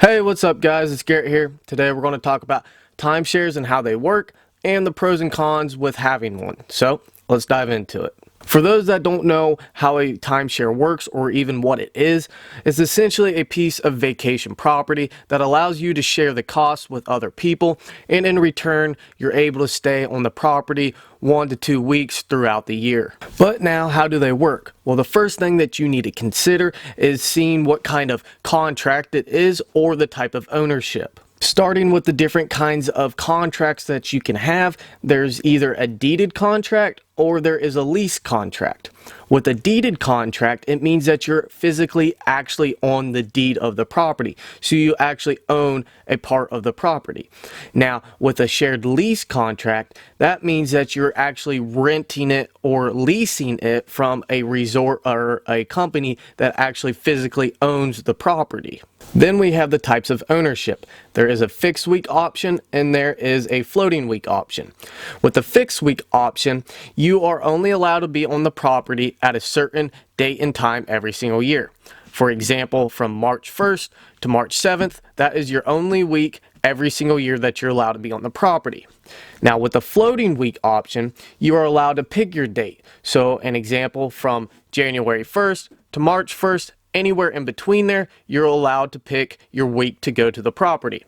Hey, what's up guys? It's Garrett here. Today we're going to talk about timeshares and how they work and the pros and cons with having one. So let's dive into it. For those that don't know how a timeshare works or even what it is, it's essentially a piece of vacation property that allows you to share the costs with other people, and in return you're able to stay on the property 1 to 2 weeks throughout the year. But now, how do they work? Well, the first thing that you need to consider is seeing what kind of contract it is or the type of ownership. Starting with the different kinds of contracts that you can have, there's either a deeded contract or there is a lease contract. With a deeded contract, it means that you're physically actually on the deed of the property. So you actually own a part of the property. Now, with a shared lease contract, that means that you're actually renting it or leasing it from a resort or a company that actually physically owns the property. Then we have the types of ownership. There is a fixed week option and there is a floating week option. With the fixed week option, you are only allowed to be on the property at a certain date and time every single year. For example, from March 1st to March 7th, that is your only week every single year that you're allowed to be on the property. Now with the floating week option, you are allowed to pick your date. So an example, from January 1st to March 1st, anywhere in between there, you're allowed to pick your week to go to the property,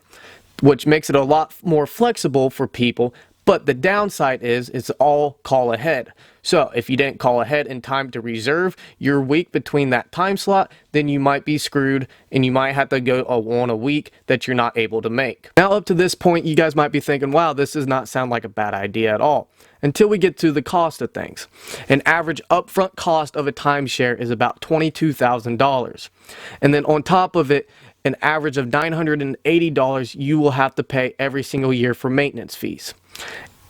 which makes it a lot more flexible for people. But the downside is it's all call ahead. So if you didn't call ahead in time to reserve your week between that time slot, then you might be screwed and you might have to go on a week that you're not able to make. Now up to this point, you guys might be thinking, wow, this does not sound like a bad idea at all. Until we get to the cost of things. An average upfront cost of a timeshare is about $22,000. And then on top of it, an average of $980 you will have to pay every single year for maintenance fees.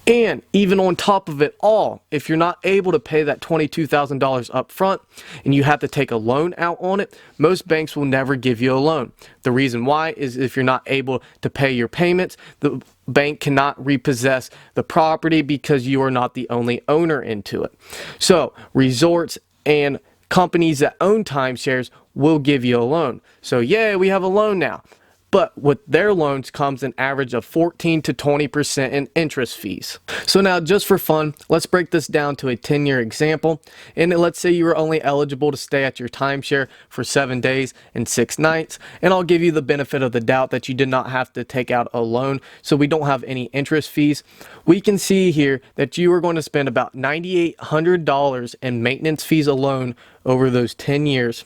And even on top of it all, if you're not able to pay that $22,000 up front and you have to take a loan out on it, most banks will never give you a loan. The reason why is if you're not able to pay your payments, the bank cannot repossess the property because you are not the only owner into it. So resorts and companies that own timeshares will give you a loan. So yeah, we have a loan now. But with their loans comes an average of 14 to 20% in interest fees. So now, just for fun, let's break this down to a 10-year example. And let's say you are only eligible to stay at your timeshare for 7 days and 6 nights. And I'll give you the benefit of the doubt that you did not have to take out a loan, so we don't have any interest fees. We can see here that you are going to spend about $9,800 in maintenance fees alone over those 10 years.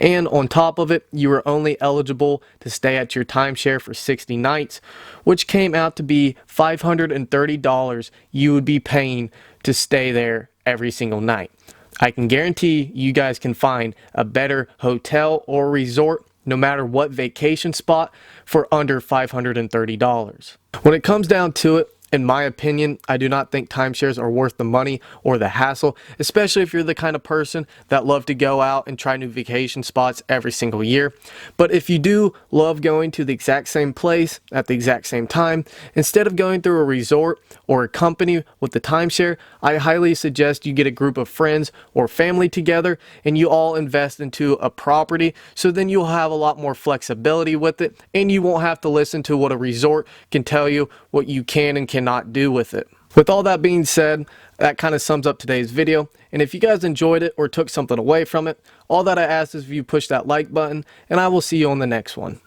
And on top of it, you are only eligible to stay at your timeshare for 60 nights, which came out to be $530 you would be paying to stay there every single night. I can guarantee you guys can find a better hotel or resort, no matter what vacation spot, for under $530. When it comes down to it, in my opinion, I do not think timeshares are worth the money or the hassle, especially if you're the kind of person that love to go out and try new vacation spots every single year. But if you do love going to the exact same place at the exact same time, instead of going through a resort or a company with the timeshare, I highly suggest you get a group of friends or family together and you all invest into a property, so then you'll have a lot more flexibility with it and you won't have to listen to what a resort can tell you what you can and cannot do with it. With all that being said, that kind of sums up today's video. And if you guys enjoyed it or took something away from it, all that I ask is if you push that like button, and I will see you on the next one.